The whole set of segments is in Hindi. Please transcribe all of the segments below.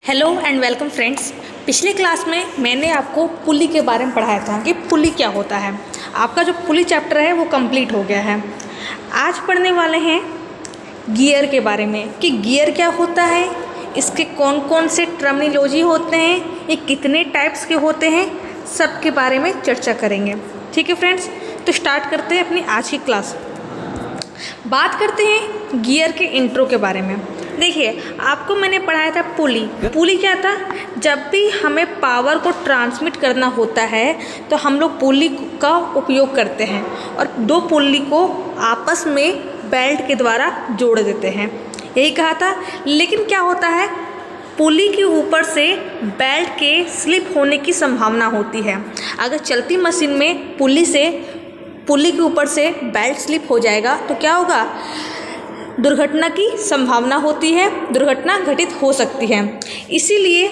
Hello and welcome friends. पिछले क्लास में मैंने आपको पुली के बारे में पढ़ाया था कि पुली क्या होता है। आपका जो पुली चैप्टर है वो कंप्लीट हो गया है। आज पढ़ने वाले हैं गियर के बारे में कि गियर क्या होता है, इसके कौन कौन से टर्मिनोलॉजी होते हैं, ये कितने टाइप्स के होते हैं, सब के बारे में चर्चा करेंगे। ठीक है फ्रेंड्स, तो स्टार्ट करते हैं अपनी आज की क्लास। बात करते हैं गियर के इंट्रो के बारे में। देखिए, आपको मैंने पढ़ाया था पुली। पुली क्या था? जब भी हमें पावर को ट्रांसमिट करना होता है तो हम लोग पुली का उपयोग करते हैं और दो पुली को आपस में बेल्ट के द्वारा जोड़ देते हैं, यही कहा था। लेकिन क्या होता है, पुली के ऊपर से बेल्ट के स्लिप होने की संभावना होती है। अगर चलती मशीन में पुली के ऊपर से बेल्ट स्लिप हो जाएगा तो क्या होगा, दुर्घटना की संभावना होती है, दुर्घटना घटित हो सकती है। इसीलिए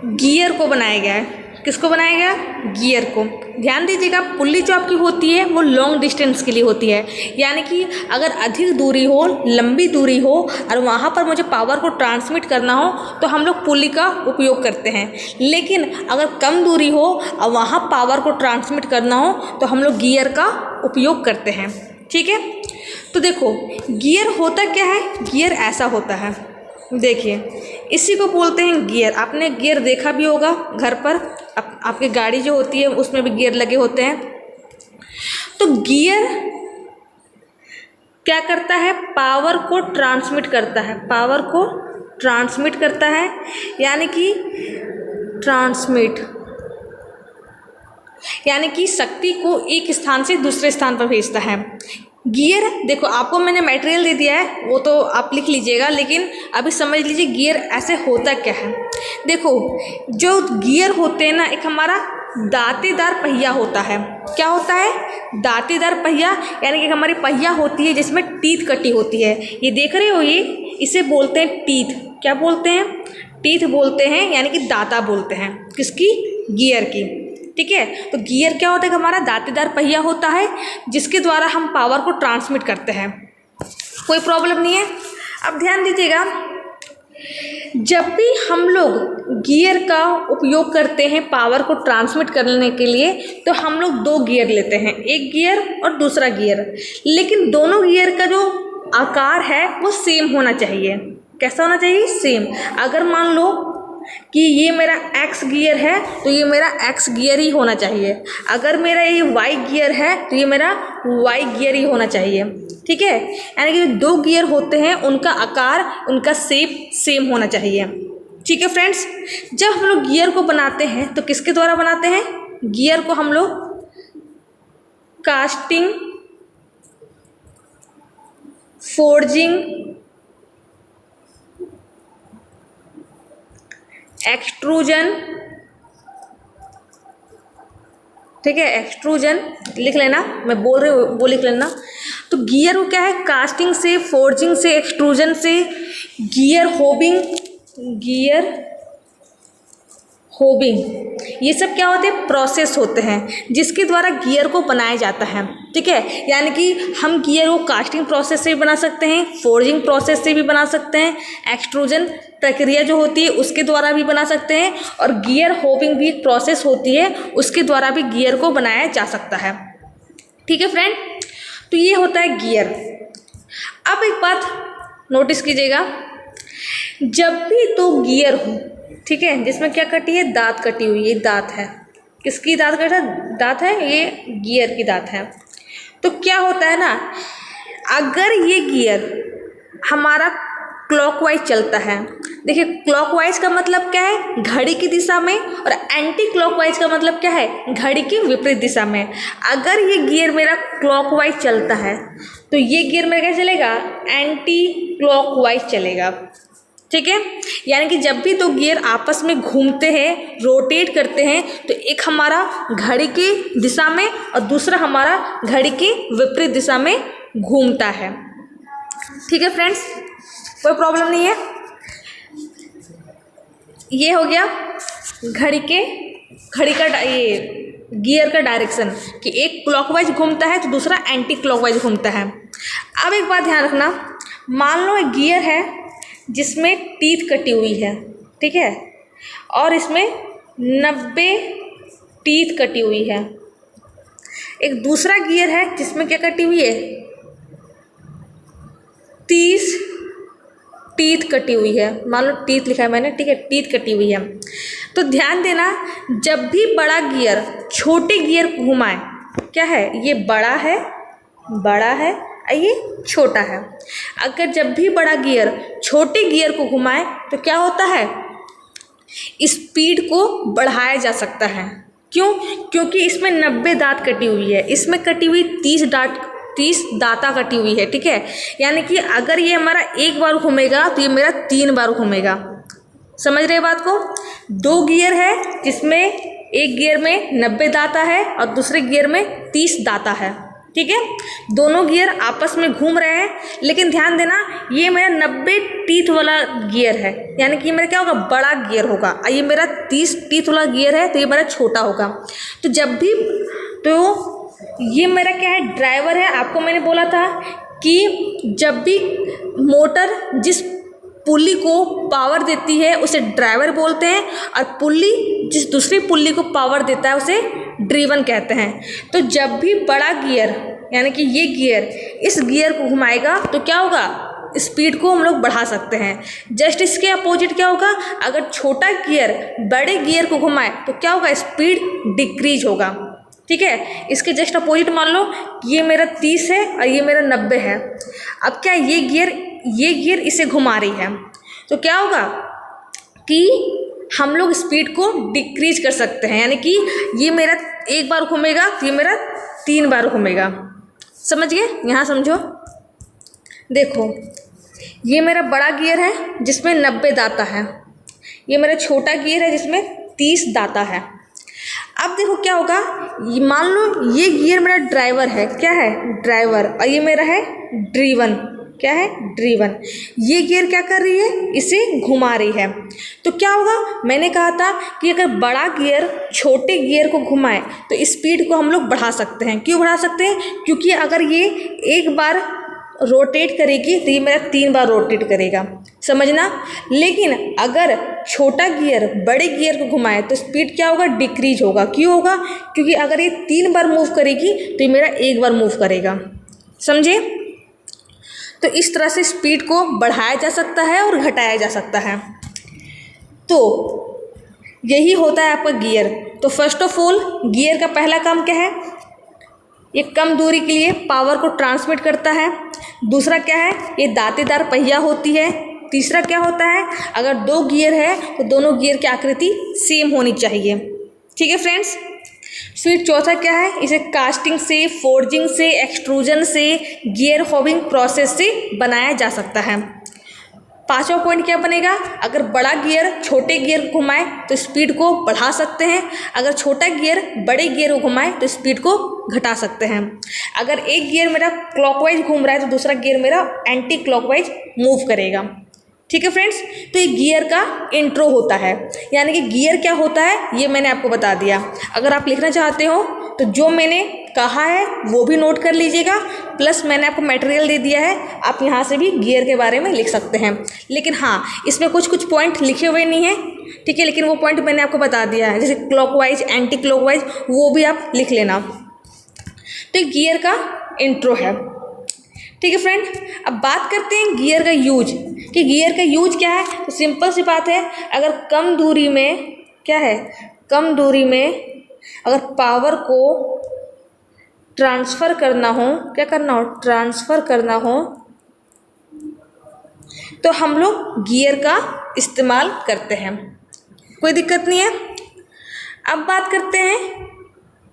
गियर को बनाया गया है। किसको बनाया गया? गियर को। ध्यान दीजिएगा, पुली जो आपकी होती है वो लॉन्ग डिस्टेंस के लिए होती है, यानी कि अगर अधिक दूरी हो, लंबी दूरी हो और वहाँ पर मुझे पावर को ट्रांसमिट करना हो तो हम लोग पुली का उपयोग करते हैं। लेकिन अगर कम दूरी हो और वहाँ पावर को ट्रांसमिट करना हो तो हम लोग गियर का उपयोग करते हैं। ठीक है, तो देखो गियर होता क्या है। गियर ऐसा होता है, देखिए इसी को बोलते हैं गियर। आपने गियर देखा भी होगा घर पर, आपकी गाड़ी जो होती है उसमें भी गियर लगे होते हैं। तो गियर क्या करता है, पावर को ट्रांसमिट करता है। पावर को ट्रांसमिट करता है, यानी कि शक्ति को एक स्थान से दूसरे स्थान पर भेजता है। गियर, देखो आपको मैंने मटेरियल दे दिया है, वो तो आप लिख लीजिएगा, लेकिन अभी समझ लीजिए गियर ऐसे होता क्या है। देखो जो गियर होते हैं ना, एक हमारा दांतेदार पहिया होता है। क्या होता है? दांतेदार पहिया, यानी कि हमारी पहिया होती है जिसमें टीथ कटी होती है। ये देख रहे हो, ये इसे बोलते हैं टीथ। क्या बोलते हैं? टीथ बोलते हैं, यानी कि दांता बोलते हैं। किसकी? गियर की। ठीक है, तो गियर क्या होता है? हमारा दांतेदार पहिया होता है जिसके द्वारा हम पावर को ट्रांसमिट करते हैं। कोई प्रॉब्लम नहीं है। अब ध्यान दीजिएगा, जब भी हम लोग गियर का उपयोग करते हैं पावर को ट्रांसमिट करने के लिए तो हम लोग दो गियर लेते हैं, एक गियर और दूसरा गियर। लेकिन दोनों गियर का जो आकार है वो सेम होना चाहिए। कैसा होना चाहिए? सेम। अगर मान लो कि ये मेरा एक्स गियर है तो ये मेरा एक्स गियर ही होना चाहिए। अगर मेरा ये वाई गियर है तो ये मेरा वाई गियर ही होना चाहिए। ठीक है, यानी कि दो गियर होते हैं, उनका आकार, उनका शेप सेम होना चाहिए। ठीक है फ्रेंड्स, जब हम लोग गियर को बनाते हैं तो किसके द्वारा बनाते हैं? गियर को हम लोग कास्टिंग, फोर्जिंग, एक्सट्रूजन, ठीक है, एक्सट्रूजन लिख लेना, मैं बोल रही हूँ वो लिख लेना। तो गियर को क्या है, कास्टिंग से, फोर्जिंग से, एक्सट्रूजन से, गियर होबिंग, ये सब क्या होते हैं? प्रोसेस होते हैं जिसके द्वारा गियर को बनाया जाता है। ठीक है, यानी कि हम गियर को कास्टिंग प्रोसेस से भी बना सकते हैं, फोर्जिंग प्रोसेस से भी बना सकते हैं, एक्सट्रूजन प्रक्रिया जो होती है उसके द्वारा भी बना सकते हैं, और गियर होबिंग भी एक प्रोसेस होती है, उसके द्वारा भी गियर को बनाया जा सकता है। ठीक है फ्रेंड, तो ये होता है गियर। अब एक बात नोटिस कीजिएगा, जब भी दो गियर हो, ठीक है, जिसमें क्या कटी है? दांत कटी हुई। ये दांत है। किसकी दांत कटा? दांत है, ये गियर की दांत है। तो क्या होता है ना, अगर ये गियर हमारा क्लॉकवाइज चलता है, देखिए क्लॉकवाइज का मतलब क्या है? घड़ी की दिशा में, और एंटी क्लॉकवाइज का मतलब क्या है? घड़ी की विपरीत दिशा में। अगर ये गियर मेरा क्लॉकवाइज चलता है तो ये गियर मेरा क्या चलेगा? एंटी क्लॉकवाइज चलेगा। ठीक है, यानी कि जब भी दो गियर आपस में घूमते हैं, रोटेट करते हैं, तो एक हमारा घड़ी की दिशा में और दूसरा हमारा घड़ी की विपरीत दिशा में घूमता है। ठीक है फ्रेंड्स, कोई प्रॉब्लम नहीं है। ये हो गया घड़ी का ये गियर का डायरेक्शन, कि एक क्लॉकवाइज घूमता है तो दूसरा एंटी क्लॉकवाइज घूमता है। अब एक बात ध्यान रखना, मान लो एक गियर है जिसमें टीथ कटी हुई है, ठीक है, और इसमें 90 टीथ कटी हुई है। एक दूसरा गियर है जिसमें क्या कटी हुई है, 30 टीथ कटी हुई है। मान लो टीथ लिखा है मैंने, ठीक है, टीथ कटी हुई है। तो ध्यान देना, जब भी बड़ा गियर छोटे गियर को घुमाए, क्या है, ये बड़ा है और ये छोटा है। अगर जब भी बड़ा गियर छोटे गियर को घुमाए तो क्या होता है, स्पीड को बढ़ाया जा सकता है। क्यों? क्योंकि इसमें 90 दांत कटी हुई है, इसमें कटी हुई 30 दाता कटी हुई है, ठीक है। यानी कि अगर ये हमारा एक बार घूमेगा तो ये मेरा 3 बार घूमेगा। समझ रहे बात को? 2 गियर है जिसमें एक गियर में 90 दाता है और दूसरे गियर में 30 दाता है, ठीक है। दोनों गियर आपस में घूम रहे हैं, लेकिन ध्यान देना ये मेरा 90 टीथ वाला गियर है, यानी कि ये मेरा क्या होगा, बड़ा गियर होगा, और ये मेरा 30 टीथ वाला गियर है तो ये मेरा छोटा होगा। तो जब भी, तो ये मेरा क्या है, ड्राइवर है। आपको मैंने बोला था कि जब भी मोटर जिस पुल्ली को पावर देती है उसे ड्राइवर बोलते हैं, और पुल्ली जिस दूसरी पुल्ली को पावर देता है उसे ड्रीवन कहते हैं। तो जब भी बड़ा गियर, यानी कि ये गियर इस गियर को घुमाएगा तो क्या होगा, स्पीड को हम लोग बढ़ा सकते हैं। जस्ट इसके अपोजिट क्या होगा, अगर छोटा गियर बड़े गियर को घुमाए तो क्या होगा, स्पीड डिक्रीज होगा, ठीक है। इसके जस्ट अपोजिट मान लो ये मेरा 30 है और ये मेरा 90 है। अब क्या ये गियर इसे घुमा रही है, तो क्या होगा कि हम लोग स्पीड को डिक्रीज कर सकते हैं, यानी कि ये मेरा एक बार घूमेगा तो ये मेरा 3 बार घूमेगा। समझ गए? यहाँ समझो, देखो ये मेरा बड़ा गियर है जिसमें 90 दाता है, ये मेरा छोटा गियर है जिसमें 30 दाता है। अब देखो क्या होगा, मान लो ये गियर मेरा ड्राइवर है, क्या है, ड्राइवर, और ये मेरा है ड्रीवन, क्या है, ड्रीवन। ये गियर क्या कर रही है, इसे घुमा रही है। तो क्या होगा, मैंने कहा था कि अगर बड़ा गियर छोटे गियर को घुमाए तो स्पीड को हम लोग बढ़ा सकते हैं। क्यों बढ़ा सकते हैं? क्योंकि अगर ये एक बार रोटेट करेगी तो ये मेरा 3 बार रोटेट करेगा, समझना। लेकिन अगर छोटा गियर बड़े गियर को घुमाए तो स्पीड क्या होगा, डिक्रीज होगा। क्यों होगा? क्योंकि अगर ये 3 बार मूव करेगी तो ये मेरा 1 बार मूव करेगा, समझे। तो इस तरह से स्पीड को बढ़ाया जा सकता है और घटाया जा सकता है। तो यही होता है आपका गियर। तो फर्स्ट ऑफ ऑल गियर का पहला काम क्या है, ये कम दूरी के लिए पावर को ट्रांसमिट करता है। दूसरा क्या है, ये दांतेदार पहिया होती है। तीसरा क्या होता है, अगर 2 गियर है तो दोनों गियर की आकृति सेम होनी चाहिए, ठीक है फ्रेंड्स। फिर चौथा क्या है, इसे कास्टिंग से, फोर्जिंग से, एक्सट्रूजन से, गियर होबिंग प्रोसेस से बनाया जा सकता है। पांचवा पॉइंट क्या बनेगा, अगर बड़ा गियर छोटे गियर को घुमाए तो स्पीड को बढ़ा सकते हैं, अगर छोटा गियर बड़े गियर को घुमाए तो स्पीड को घटा सकते हैं। अगर एक गियर मेरा क्लॉकवाइज घूम रहा है तो दूसरा गियर मेरा एंटी क्लॉकवाइज मूव करेगा, ठीक है फ्रेंड्स। तो ये गियर का इंट्रो होता है, यानी कि गियर क्या होता है ये मैंने आपको बता दिया। अगर आप लिखना चाहते हो तो जो मैंने कहा है वो भी नोट कर लीजिएगा, प्लस मैंने आपको मटेरियल दे दिया है, आप यहाँ से भी गियर के बारे में लिख सकते हैं। लेकिन हाँ, इसमें कुछ पॉइंट लिखे हुए नहीं हैं, ठीक है, लेकिन वो पॉइंट मैंने आपको बता दिया है, जैसे क्लॉकवाइज, एंटी क्लॉकवाइज, वो भी आप लिख लेना। तो ये गियर का इंट्रो है, ठीक है फ्रेंड। अब बात करते हैं गियर का यूज, कि गियर का यूज क्या है। तो सिंपल सी बात है, अगर कम दूरी में क्या है, कम दूरी में अगर पावर को ट्रांसफ़र करना हो, क्या करना हो, ट्रांसफ़र करना हो, तो हम लोग गियर का इस्तेमाल करते हैं, कोई दिक्कत नहीं है। अब बात करते हैं,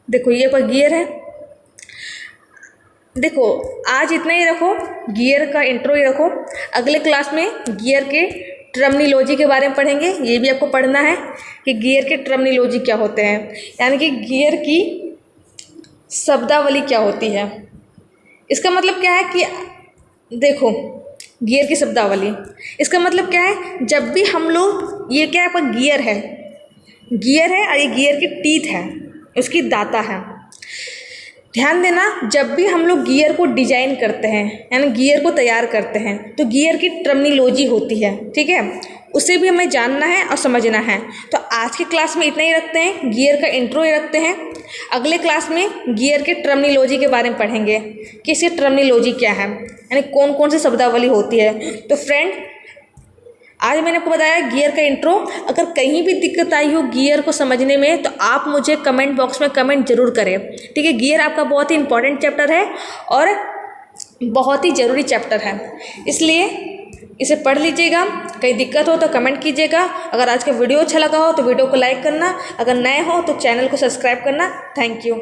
देखो ये पर गियर है, देखो आज इतना ही रखो, गियर का इंट्रो ही रखो। अगले क्लास में गियर के टर्मिनोलॉजी के बारे में पढ़ेंगे, ये भी आपको पढ़ना है कि गियर के टर्मिनोलॉजी क्या होते हैं, यानी कि गियर की शब्दावली क्या होती है। इसका मतलब क्या है कि देखो गियर की शब्दावली, इसका मतलब क्या है, जब भी हम लोग, ये क्या है आपका गियर है और ये गियर की टीथ है, उसकी दाता है। ध्यान देना, जब भी हम लोग गियर को डिजाइन करते हैं यानी गियर को तैयार करते हैं तो गियर की टर्मिनोलॉजी होती है, ठीक है, उसे भी हमें जानना है और समझना है। तो आज की क्लास में इतना ही रखते हैं, गियर का इंट्रो ही रखते हैं। अगले क्लास में गियर के टर्मिनोलॉजी के बारे में पढ़ेंगे कि इसकी टर्मिनोलॉजी क्या है, यानी कौन कौन सी शब्दावली होती है। तो फ्रेंड, आज मैंने आपको बताया गियर का इंट्रो। अगर कहीं भी दिक्कत आई हो गियर को समझने में तो आप मुझे कमेंट बॉक्स में कमेंट जरूर करें, ठीक है। गियर आपका बहुत ही इंपॉर्टेंट चैप्टर है और बहुत ही ज़रूरी चैप्टर है, इसलिए इसे पढ़ लीजिएगा। कहीं दिक्कत हो तो कमेंट कीजिएगा। अगर आज का वीडियो अच्छा लगा हो तो वीडियो को लाइक करना, अगर नए हो तो चैनल को सब्सक्राइब करना। Thank you.